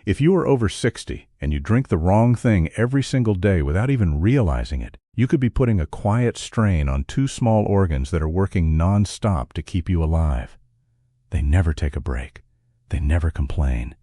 If you are over 60 and you drink the wrong thing every single day without even realizing it, you could be putting a quiet strain on two small organs that are working non-stop to keep you alive. They never take a break. They never complain.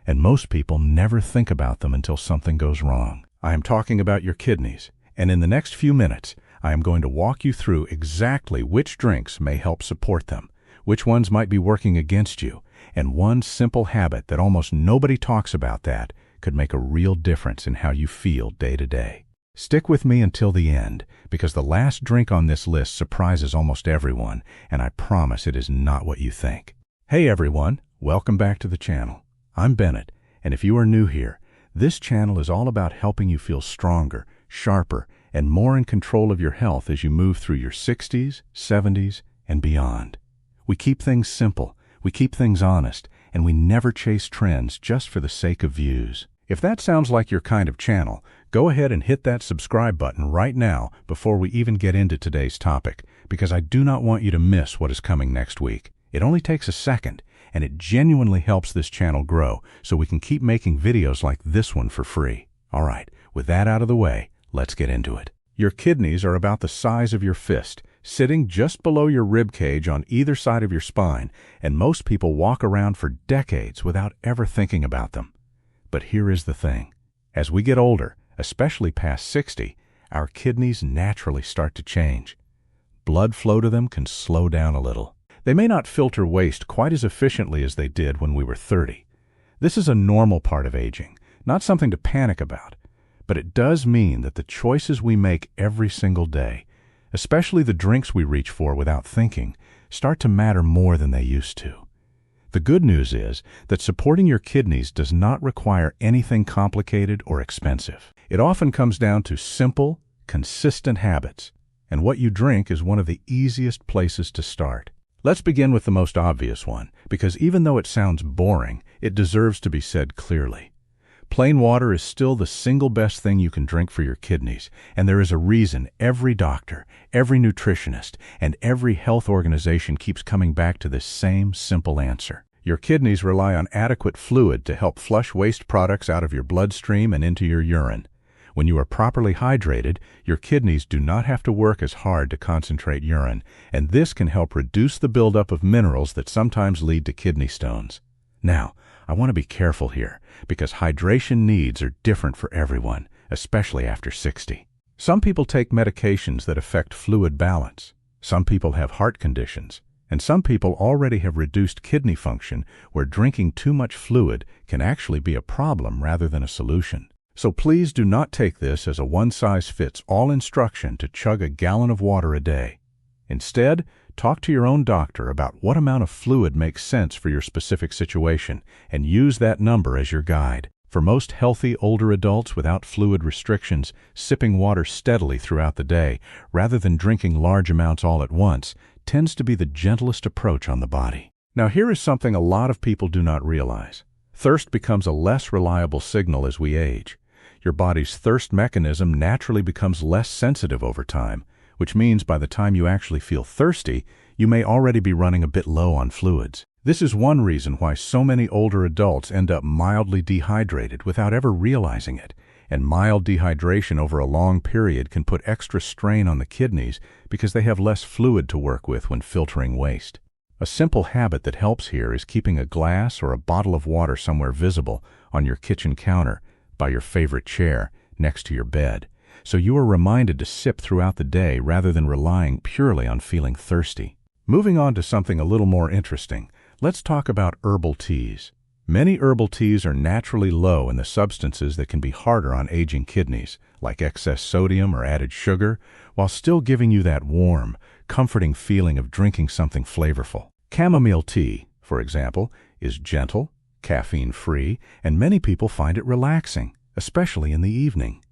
And most people never think about them until something goes wrong. I am talking about your kidneys, and in the next few minutes, I am going to walk you through exactly which drinks may help support them, which ones might be working against you, and one simple habit that almost nobody talks about that could make a real difference in how you feel day to day. Stick with me until the end, because the last drink on this list surprises almost everyone, and I promise it is not what you think. Hey everyone, welcome back to the channel. I'm Bennett, and if you are new here, this channel is all about helping you feel stronger, sharper, and more in control of your health as you move through your 60s, 70s, and beyond. We keep things simple, we keep things honest, and we never chase trends just for the sake of views. If that sounds like your kind of channel, go ahead and hit that subscribe button right now before we even get into today's topic, because I do not want you to miss what is coming next week. It only takes a second, and it genuinely helps this channel grow so we can keep making videos like this one for free. All right, with that out of the way, let's get into it. Your kidneys are about the size of your fist, sitting just below your rib cage on either side of your spine, and most people walk around for decades without ever thinking about them. But here is the thing. As we get older, especially past 60, our kidneys naturally start to change. Blood flow to them can slow down a little. They may not filter waste quite as efficiently as they did when we were 30. This is a normal part of aging, not something to panic about. But it does mean that the choices we make every single day, especially the drinks we reach for without thinking, start to matter more than they used to. The good news is that supporting your kidneys does not require anything complicated or expensive. It often comes down to simple, consistent habits, and what you drink is one of the easiest places to start. Let's begin with the most obvious one, because even though it sounds boring, it deserves to be said clearly. Plain water is still the single best thing you can drink for your kidneys, and there is a reason every doctor, every nutritionist, and every health organization keeps coming back to this same simple answer. Your kidneys rely on adequate fluid to help flush waste products out of your bloodstream and into your urine. When you are properly hydrated, your kidneys do not have to work as hard to concentrate urine, and this can help reduce the buildup of minerals that sometimes lead to kidney stones. Now, I want to be careful here, because hydration needs are different for everyone, especially after 60. Some people take medications that affect fluid balance. Some people have heart conditions. And some people already have reduced kidney function, where drinking too much fluid can actually be a problem rather than a solution. So please do not take this as a one-size-fits-all instruction to chug a gallon of water a day. Instead, talk to your own doctor about what amount of fluid makes sense for your specific situation, and use that number as your guide. For most healthy older adults without fluid restrictions, sipping water steadily throughout the day, rather than drinking large amounts all at once, tends to be the gentlest approach on the body. Now here is something a lot of people do not realize. Thirst becomes a less reliable signal as we age. Your body's thirst mechanism naturally becomes less sensitive over time, which means by the time you actually feel thirsty, you may already be running a bit low on fluids. This is one reason why so many older adults end up mildly dehydrated without ever realizing it, and mild dehydration over a long period can put extra strain on the kidneys because they have less fluid to work with when filtering waste. A simple habit that helps here is keeping a glass or a bottle of water somewhere visible on your kitchen counter, by your favorite chair, next to your bed, so you are reminded to sip throughout the day rather than relying purely on feeling thirsty. Moving on to something a little more interesting, let's talk about herbal teas. Many herbal teas are naturally low in the substances that can be harder on aging kidneys, like excess sodium or added sugar, while still giving you that warm, comforting feeling of drinking something flavorful. Chamomile tea, for example, is gentle, caffeine-free, and many people find it relaxing, especially in the evening.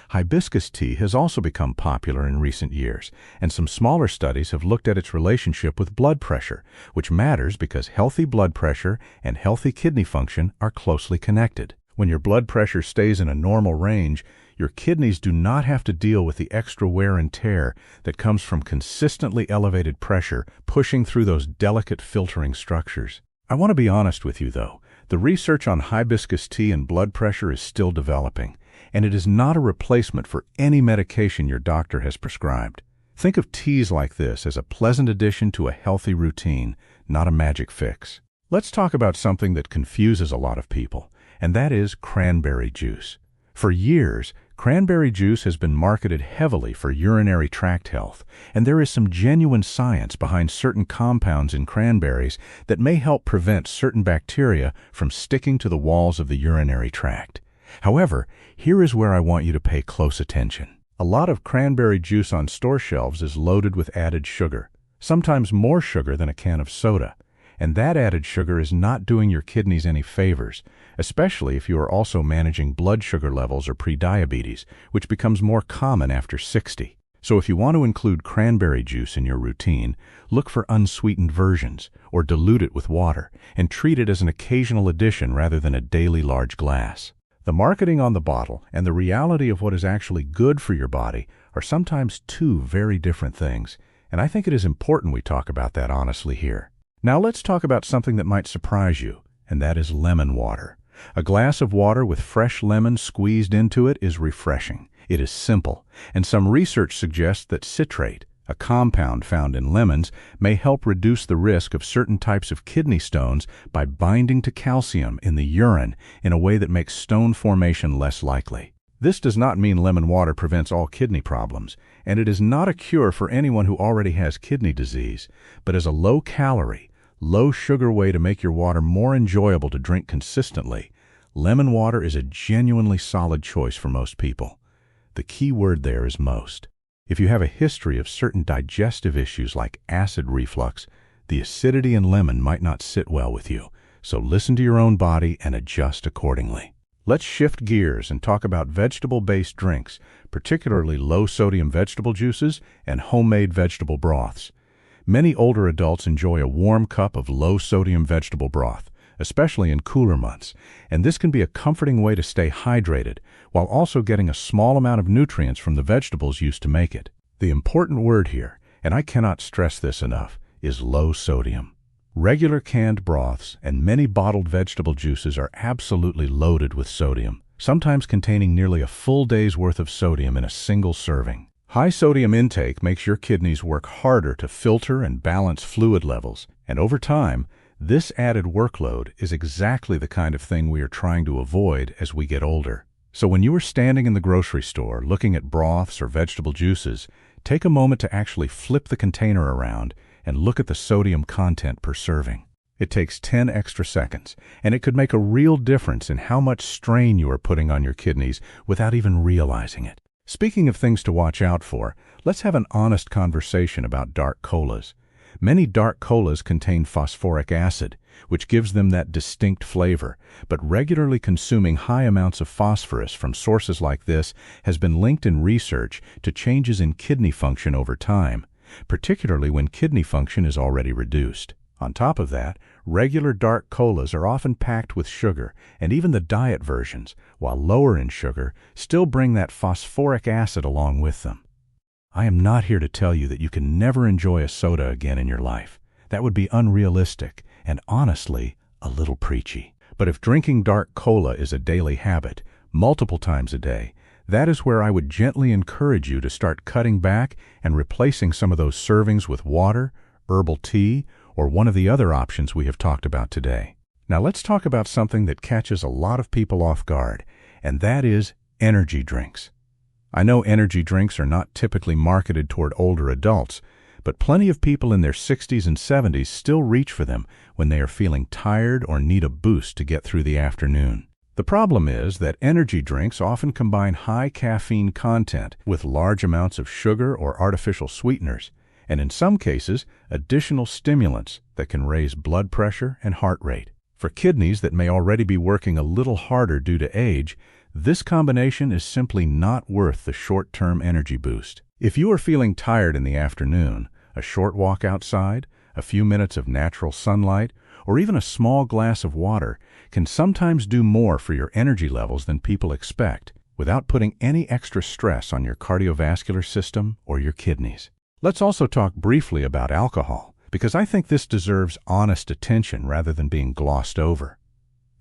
Hibiscus tea has also become popular in recent years, and some smaller studies have looked at its relationship with blood pressure, which matters because healthy blood pressure and healthy kidney function are closely connected. When your blood pressure stays in a normal range, your kidneys do not have to deal with the extra wear and tear that comes from consistently elevated pressure pushing through those delicate filtering structures. I want to be honest with you, though. The research on hibiscus tea and blood pressure is still developing, and it is not a replacement for any medication your doctor has prescribed. Think of teas like this as a pleasant addition to a healthy routine, not a magic fix. Let's talk about something that confuses a lot of people, and that is cranberry juice. For years, cranberry juice has been marketed heavily for urinary tract health, and there is some genuine science behind certain compounds in cranberries that may help prevent certain bacteria from sticking to the walls of the urinary tract. However, here is where I want you to pay close attention. A lot of cranberry juice on store shelves is loaded with added sugar, sometimes more sugar than a can of soda. And that added sugar is not doing your kidneys any favors, especially if you are also managing blood sugar levels or prediabetes, which becomes more common after 60. So if you want to include cranberry juice in your routine, look for unsweetened versions, or dilute it with water, and treat it as an occasional addition rather than a daily large glass. The marketing on the bottle and the reality of what is actually good for your body are sometimes two very different things, and I think it is important we talk about that honestly here. Now let's talk about something that might surprise you, and that is lemon water. A glass of water with fresh lemon squeezed into it is refreshing. It is simple, and some research suggests that citrate, a compound found in lemons, may help reduce the risk of certain types of kidney stones by binding to calcium in the urine in a way that makes stone formation less likely. This does not mean lemon water prevents all kidney problems, and it is not a cure for anyone who already has kidney disease, but as a low-calorie, low-sugar way to make your water more enjoyable to drink consistently, lemon water is a genuinely solid choice for most people. The key word there is most. If you have a history of certain digestive issues like acid reflux, the acidity in lemon might not sit well with you, so listen to your own body and adjust accordingly. Let's shift gears and talk about vegetable-based drinks, particularly low-sodium vegetable juices and homemade vegetable broths. Many older adults enjoy a warm cup of low-sodium vegetable broth, especially in cooler months, and this can be a comforting way to stay hydrated while also getting a small amount of nutrients from the vegetables used to make it. The important word here, and I cannot stress this enough, is low sodium. Regular canned broths and many bottled vegetable juices are absolutely loaded with sodium, sometimes containing nearly a full day's worth of sodium in a single serving. High sodium intake makes your kidneys work harder to filter and balance fluid levels, and over time, this added workload is exactly the kind of thing we are trying to avoid as we get older. So when you are standing in the grocery store looking at broths or vegetable juices, take a moment to actually flip the container around and look at the sodium content per serving. It takes 10 extra seconds, and it could make a real difference in how much strain you are putting on your kidneys without even realizing it. Speaking of things to watch out for, let's have an honest conversation about dark colas. Many dark colas contain phosphoric acid, which gives them that distinct flavor, but regularly consuming high amounts of phosphorus from sources like this has been linked in research to changes in kidney function over time, particularly when kidney function is already reduced. On top of that, regular dark colas are often packed with sugar, and even the diet versions, while lower in sugar, still bring that phosphoric acid along with them. I am not here to tell you that you can never enjoy a soda again in your life. That would be unrealistic and honestly a little preachy. But if drinking dark cola is a daily habit, multiple times a day, that is where I would gently encourage you to start cutting back and replacing some of those servings with water, herbal tea, or one of the other options we have talked about today. Now let's talk about something that catches a lot of people off guard, and that is energy drinks. I know energy drinks are not typically marketed toward older adults, but plenty of people in their 60s and 70s still reach for them when they are feeling tired or need a boost to get through the afternoon. The problem is that energy drinks often combine high caffeine content with large amounts of sugar or artificial sweeteners, and in some cases, additional stimulants that can raise blood pressure and heart rate. For kidneys that may already be working a little harder due to age, this combination is simply not worth the short-term energy boost. If you are feeling tired in the afternoon, a short walk outside, a few minutes of natural sunlight, or even a small glass of water can sometimes do more for your energy levels than people expect, without putting any extra stress on your cardiovascular system or your kidneys. Let's also talk briefly about alcohol, because I think this deserves honest attention rather than being glossed over.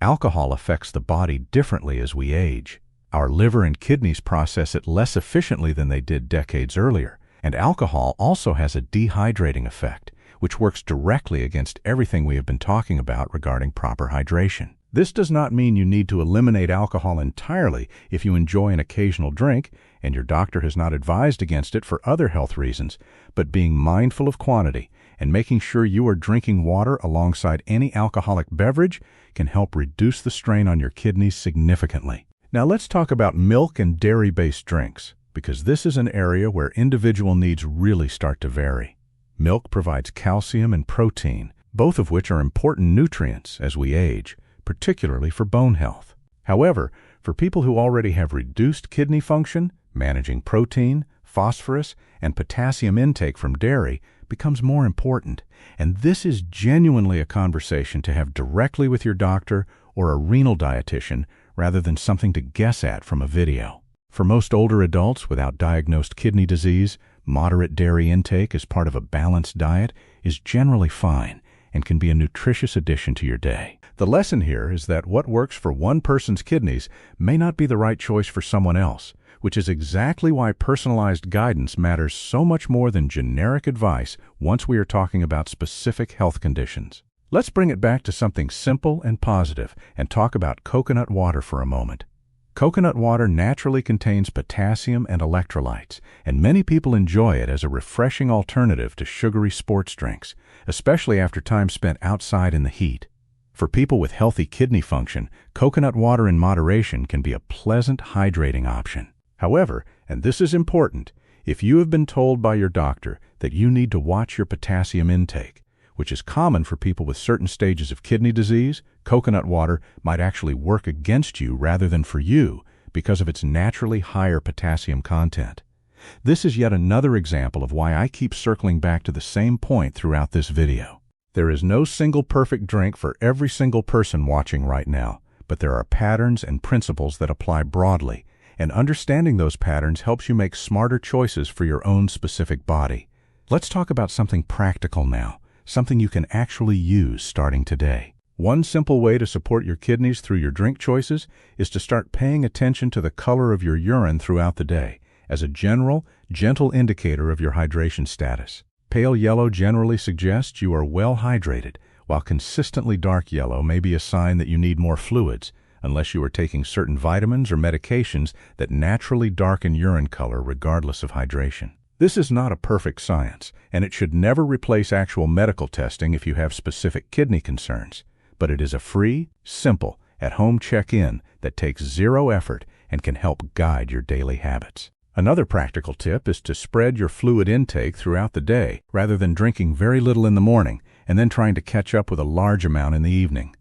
Alcohol affects the body differently as we age. Our liver and kidneys process it less efficiently than they did decades earlier, and alcohol also has a dehydrating effect, which works directly against everything we have been talking about regarding proper hydration. This does not mean you need to eliminate alcohol entirely if you enjoy an occasional drink and your doctor has not advised against it for other health reasons, but being mindful of quantity and making sure you are drinking water alongside any alcoholic beverage can help reduce the strain on your kidneys significantly. Now let's talk about milk and dairy-based drinks, because this is an area where individual needs really start to vary. Milk provides calcium and protein, both of which are important nutrients as we age, particularly for bone health. However, for people who already have reduced kidney function, managing protein, phosphorus, and potassium intake from dairy becomes more important, and this is genuinely a conversation to have directly with your doctor or a renal dietitian rather than something to guess at from a video. For most older adults without diagnosed kidney disease, moderate dairy intake as part of a balanced diet is generally fine and can be a nutritious addition to your day. The lesson here is that what works for one person's kidneys may not be the right choice for someone else, which is exactly why personalized guidance matters so much more than generic advice once we are talking about specific health conditions. Let's bring it back to something simple and positive and talk about coconut water for a moment. Coconut water naturally contains potassium and electrolytes, and many people enjoy it as a refreshing alternative to sugary sports drinks, especially after time spent outside in the heat. For people with healthy kidney function, coconut water in moderation can be a pleasant, hydrating option. However, and this is important, if you have been told by your doctor that you need to watch your potassium intake, which is common for people with certain stages of kidney disease, coconut water might actually work against you rather than for you because of its naturally higher potassium content. This is yet another example of why I keep circling back to the same point throughout this video. There is no single perfect drink for every single person watching right now, but there are patterns and principles that apply broadly, and understanding those patterns helps you make smarter choices for your own specific body. Let's talk about something practical now, something you can actually use starting today. One simple way to support your kidneys through your drink choices is to start paying attention to the color of your urine throughout the day as a general, gentle indicator of your hydration status. Pale yellow generally suggests you are well hydrated, while consistently dark yellow may be a sign that you need more fluids, unless you are taking certain vitamins or medications that naturally darken urine color regardless of hydration. This is not a perfect science, and it should never replace actual medical testing if you have specific kidney concerns, but it is a free, simple, at-home check-in that takes zero effort and can help guide your daily habits. Another practical tip is to spread your fluid intake throughout the day rather than drinking very little in the morning and then trying to catch up with a large amount in the evening.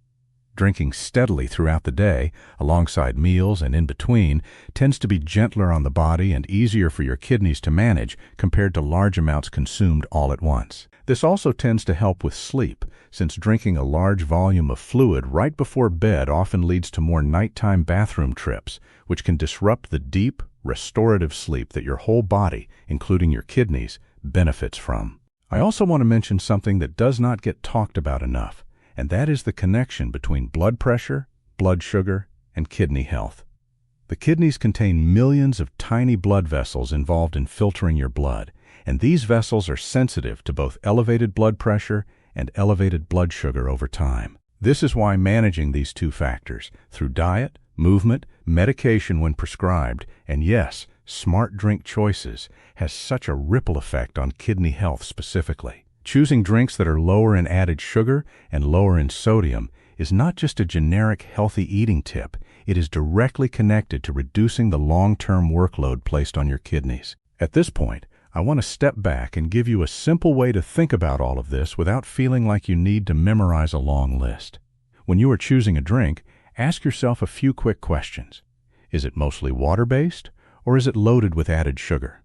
Drinking steadily throughout the day, alongside meals and in between, tends to be gentler on the body and easier for your kidneys to manage compared to large amounts consumed all at once. This also tends to help with sleep, since drinking a large volume of fluid right before bed often leads to more nighttime bathroom trips, which can disrupt the deep, restorative sleep that your whole body, including your kidneys, benefits from. I also want to mention something that does not get talked about enough, and that is the connection between blood pressure, blood sugar, and kidney health. The kidneys contain millions of tiny blood vessels involved in filtering your blood, and these vessels are sensitive to both elevated blood pressure and elevated blood sugar over time. This is why managing these two factors through diet, movement, medication when prescribed, and yes, smart drink choices has such a ripple effect on kidney health specifically. Choosing drinks that are lower in added sugar and lower in sodium is not just a generic healthy eating tip, it is directly connected to reducing the long-term workload placed on your kidneys. At this point, I want to step back and give you a simple way to think about all of this without feeling like you need to memorize a long list. When you are choosing a drink, ask yourself a few quick questions. Is it mostly water-based, or is it loaded with added sugar?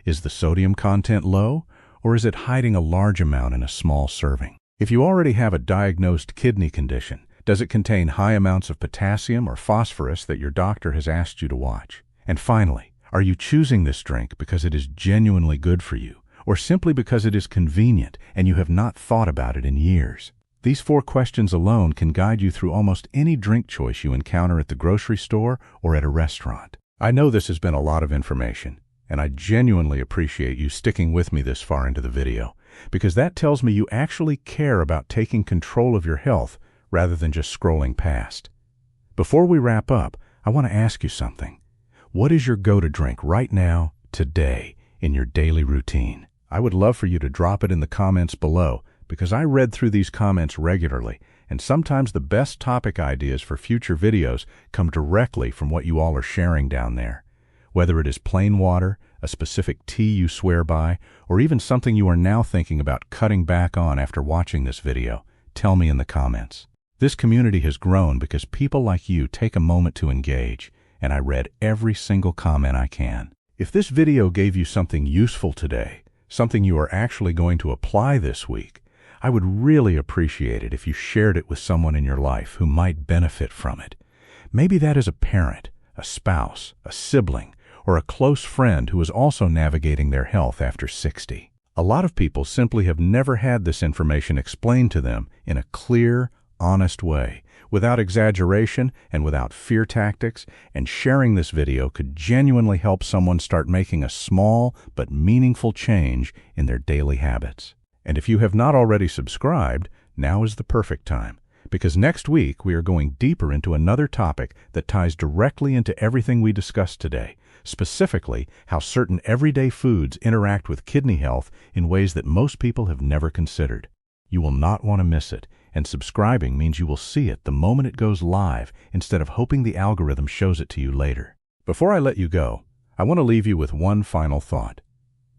Is the sodium content low, or is it hiding a large amount in a small serving? If you already have a diagnosed kidney condition, does it contain high amounts of potassium or phosphorus that your doctor has asked you to watch? And finally, are you choosing this drink because it is genuinely good for you, or simply because it is convenient and you have not thought about it in years? These 4 questions alone can guide you through almost any drink choice you encounter at the grocery store or at a restaurant. I know this has been a lot of information, and I genuinely appreciate you sticking with me this far into the video, because that tells me you actually care about taking control of your health rather than just scrolling past. Before we wrap up, I want to ask you something. What is your go-to drink right now, today, in your daily routine? I would love for you to drop it in the comments below, because I read through these comments regularly, and sometimes the best topic ideas for future videos come directly from what you all are sharing down there. Whether it is plain water, a specific tea you swear by, or even something you are now thinking about cutting back on after watching this video, tell me in the comments. This community has grown because people like you take a moment to engage, and I read every single comment I can. If this video gave you something useful today, something you are actually going to apply this week, I would really appreciate it if you shared it with someone in your life who might benefit from it. Maybe that is a parent, a spouse, a sibling, or a close friend who is also navigating their health after 60. A lot of people simply have never had this information explained to them in a clear, honest way, without exaggeration and without fear tactics, and sharing this video could genuinely help someone start making a small but meaningful change in their daily habits. And if you have not already subscribed, now is the perfect time, because next week we are going deeper into another topic that ties directly into everything we discussed today, specifically how certain everyday foods interact with kidney health in ways that most people have never considered. You will not want to miss it, and subscribing means you will see it the moment it goes live instead of hoping the algorithm shows it to you later. Before I let you go, I want to leave you with one final thought.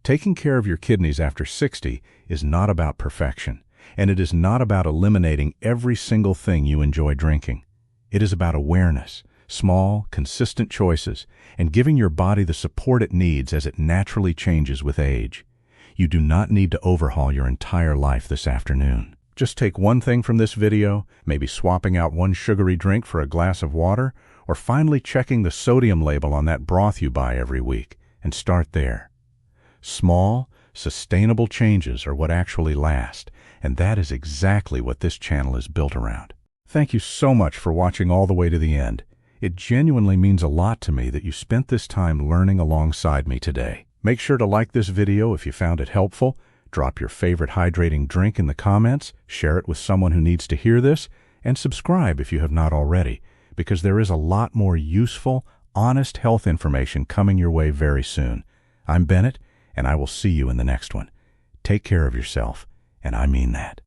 Taking care of your kidneys after 60 is not about perfection, and it is not about eliminating every single thing you enjoy drinking. It is about awareness, small, consistent choices, and giving your body the support it needs as it naturally changes with age. You do not need to overhaul your entire life this afternoon. Just take one thing from this video, maybe swapping out one sugary drink for a glass of water, or finally checking the sodium label on that broth you buy every week, and start there. Small, sustainable changes are what actually last, and that is exactly what this channel is built around. Thank you so much for watching all the way to the end. It genuinely means a lot to me that you spent this time learning alongside me today. Make sure to like this video if you found it helpful, drop your favorite hydrating drink in the comments, share it with someone who needs to hear this, and subscribe if you have not already, because there is a lot more useful, honest health information coming your way very soon. I'm Bennett, and I will see you in the next one. Take care of yourself, and I mean that.